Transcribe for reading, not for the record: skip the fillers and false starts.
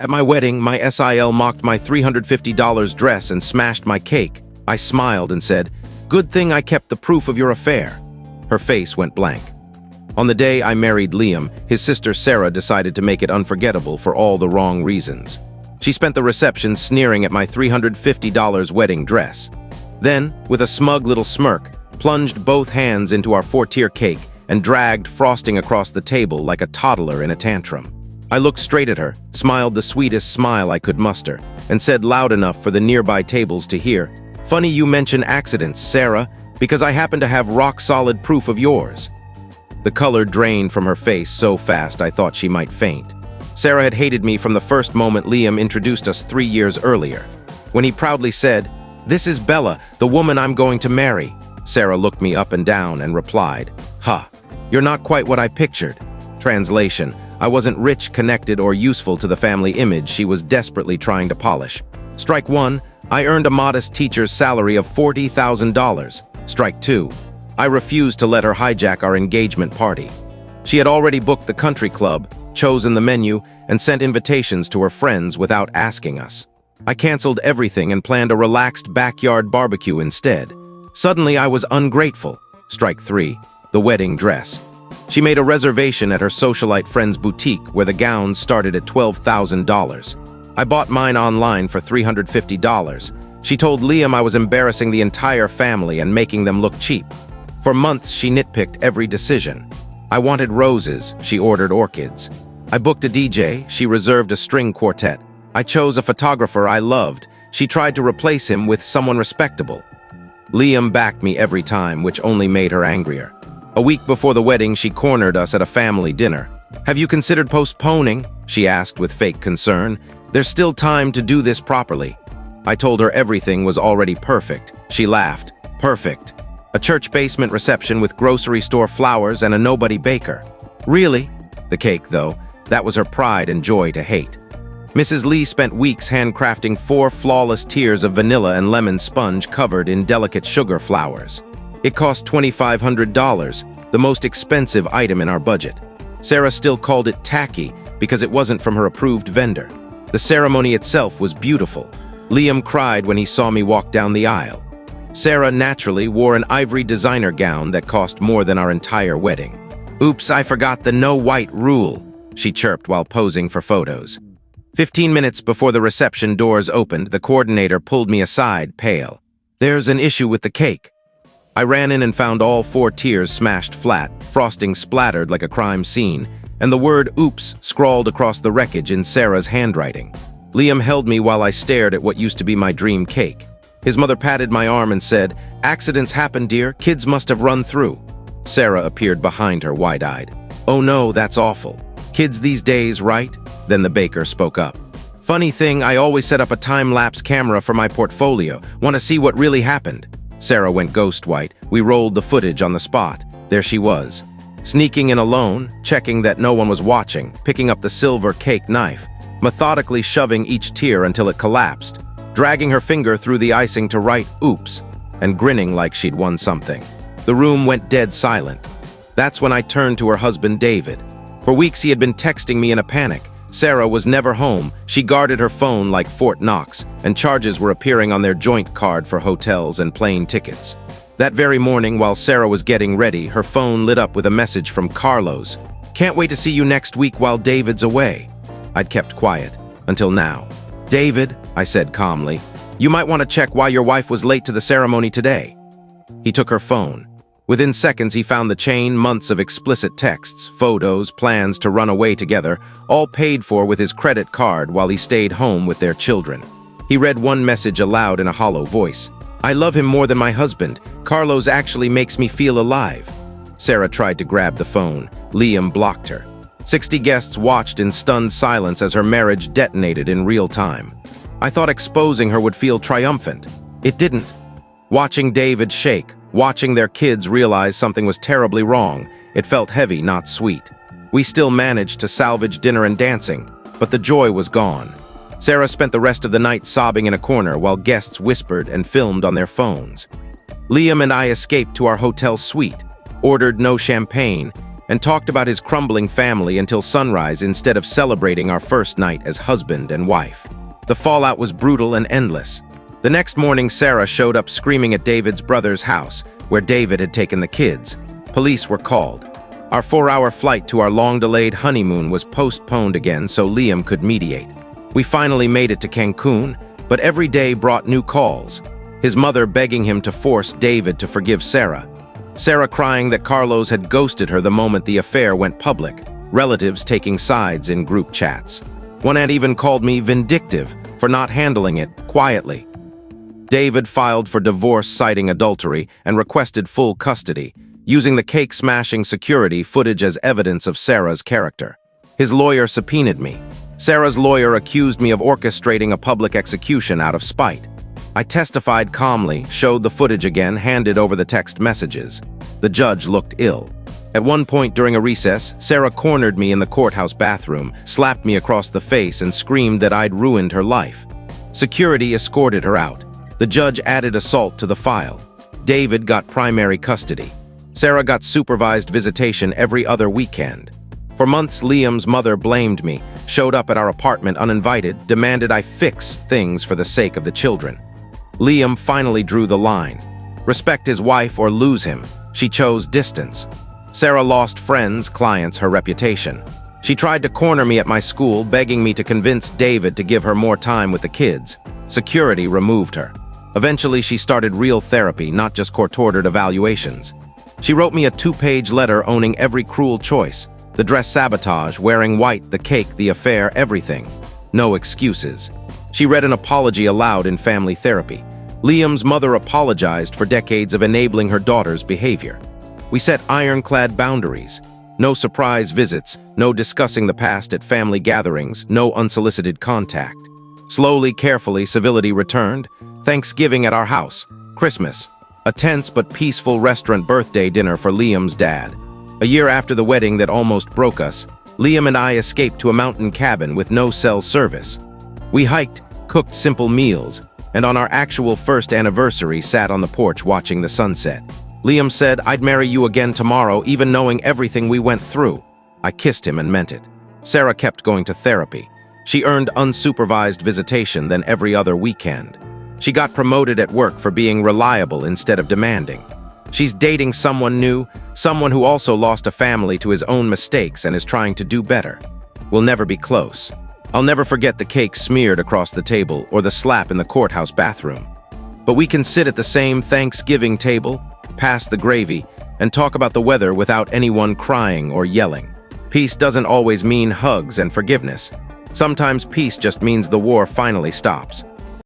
At my wedding, my SIL mocked my $350 dress and smashed my cake. I smiled and said, "Good thing I kept the proof of your affair." Her face went blank. On the day I married Liam, his sister Sarah decided to make it unforgettable for all the wrong reasons. She spent the reception sneering at my $350 wedding dress. Then, with a smug little smirk, plunged both hands into our 4-tier cake and dragged frosting across the table like a toddler in a tantrum. I looked straight at her, smiled the sweetest smile I could muster, and said loud enough for the nearby tables to hear, "Funny you mention accidents, Sarah, because I happen to have rock-solid proof of yours." The color drained from her face so fast I thought she might faint. Sarah had hated me from the first moment Liam introduced us 3 years earlier. When he proudly said, "This is Bella, the woman I'm going to marry," Sarah looked me up and down and replied, "Huh, you're not quite what I pictured." Translation: I wasn't rich, connected, or useful to the family image she was desperately trying to polish. Strike 1, I earned a modest teacher's salary of $40,000. Strike 2, I refused to let her hijack our engagement party. She had already booked the country club, chosen the menu, and sent invitations to her friends without asking us. I canceled everything and planned a relaxed backyard barbecue instead. Suddenly, I was ungrateful. Strike 3, the wedding dress. She made a reservation at her socialite friend's boutique where the gowns started at $12,000. I bought mine online for $350. She told Liam I was embarrassing the entire family and making them look cheap. For months, she nitpicked every decision. I wanted roses, she ordered orchids. I booked a DJ, she reserved a string quartet. I chose a photographer I loved. She tried to replace him with someone respectable. Liam backed me every time, which only made her angrier. A week before the wedding, she cornered us at a family dinner. "Have you considered postponing?" she asked with fake concern. "There's still time to do this properly." I told her everything was already perfect. She laughed. "Perfect. A church basement reception with grocery store flowers and a nobody baker." Really? The cake, though, that was her pride and joy to hate. Mrs. Lee spent weeks handcrafting 4 flawless tiers of vanilla and lemon sponge covered in delicate sugar flowers. It cost $2,500, the most expensive item in our budget. Sarah still called it tacky because it wasn't from her approved vendor. The ceremony itself was beautiful. Liam cried when he saw me walk down the aisle. Sarah naturally wore an ivory designer gown that cost more than our entire wedding. "Oops, I forgot the no white rule," she chirped while posing for photos. 15 minutes before the reception doors opened, the coordinator pulled me aside, pale. "There's an issue with the cake." I ran in and found all 4 tiers smashed flat, frosting splattered like a crime scene, and the word "oops" scrawled across the wreckage in Sarah's handwriting. Liam held me while I stared at what used to be my dream cake. His mother patted my arm and said, "Accidents happen, dear. Kids must have run through." Sarah appeared behind her, wide-eyed. "Oh no, that's awful. Kids these days, right?" Then the baker spoke up. "Funny thing, I always set up a time-lapse camera for my portfolio. Want to see what really happened?" Sarah went ghost white. We rolled the footage on the spot. There she was, sneaking in alone, checking that no one was watching, picking up the silver cake knife, methodically shoving each tier until it collapsed, dragging her finger through the icing to write "oops," and grinning like she'd won something. The room went dead silent. That's when I turned to her husband, David. For weeks he had been texting me in a panic. Sarah was never home. She guarded her phone like Fort Knox, and charges were appearing on their joint card for hotels and plane tickets. That very morning, while Sarah was getting ready, her phone lit up with a message from Carlos. "Can't wait to see you next week while David's away." I'd kept quiet, until now. "David," I said calmly, "you might want to check why your wife was late to the ceremony today." He took her phone. Within seconds, he found the chain, months of explicit texts, photos, plans to run away together, all paid for with his credit card while he stayed home with their children. He read one message aloud in a hollow voice. "I love him more than my husband. Carlos actually makes me feel alive." Sarah tried to grab the phone. Liam blocked her. 60 guests watched in stunned silence as her marriage detonated in real time. I thought exposing her would feel triumphant. It didn't. Watching David shake, watching their kids realize something was terribly wrong, it felt heavy, not sweet. We still managed to salvage dinner and dancing, but the joy was gone. Sarah spent the rest of the night sobbing in a corner while guests whispered and filmed on their phones. Liam and I escaped to our hotel suite, ordered no champagne, and talked about his crumbling family until sunrise instead of celebrating our first night as husband and wife. The fallout was brutal and endless. The next morning, Sarah showed up screaming at David's brother's house, where David had taken the kids. Police were called. Our 4-hour flight to our long-delayed honeymoon was postponed again so Liam could mediate. We finally made it to Cancun, but every day brought new calls. His mother begging him to force David to forgive Sarah. Sarah crying that Carlos had ghosted her the moment the affair went public, relatives taking sides in group chats. One aunt even called me vindictive for not handling it quietly. David filed for divorce citing adultery and requested full custody, using the cake-smashing security footage as evidence of Sarah's character. His lawyer subpoenaed me. Sarah's lawyer accused me of orchestrating a public execution out of spite. I testified calmly, showed the footage again, handed over the text messages. The judge looked ill. At one point during a recess, Sarah cornered me in the courthouse bathroom, slapped me across the face, and screamed that I'd ruined her life. Security escorted her out. The judge added assault to the file. David got primary custody. Sarah got supervised visitation every other weekend. For months, Liam's mother blamed me, showed up at our apartment uninvited, demanded I fix things for the sake of the children. Liam finally drew the line. Respect his wife or lose him. She chose distance. Sarah lost friends, clients, her reputation. She tried to corner me at my school, begging me to convince David to give her more time with the kids. Security removed her. Eventually, she started real therapy, not just court-ordered evaluations. She wrote me a 2-page letter owning every cruel choice. The dress sabotage, wearing white, the cake, the affair, everything. No excuses. She read an apology aloud in family therapy. Liam's mother apologized for decades of enabling her daughter's behavior. We set ironclad boundaries. No surprise visits, no discussing the past at family gatherings, no unsolicited contact. Slowly, carefully, civility returned. Thanksgiving at our house. Christmas. A tense but peaceful restaurant birthday dinner for Liam's dad. A year after the wedding that almost broke us, Liam and I escaped to a mountain cabin with no cell service. We hiked, cooked simple meals, and on our actual first anniversary sat on the porch watching the sunset. Liam said, "I'd marry you again tomorrow, even knowing everything we went through." I kissed him and meant it. Sarah kept going to therapy. She earned unsupervised visitation then every other weekend. She got promoted at work for being reliable instead of demanding. She's dating someone new, someone who also lost a family to his own mistakes and is trying to do better. We'll never be close. I'll never forget the cake smeared across the table or the slap in the courthouse bathroom. But we can sit at the same Thanksgiving table, pass the gravy, and talk about the weather without anyone crying or yelling. Peace doesn't always mean hugs and forgiveness. Sometimes peace just means the war finally stops.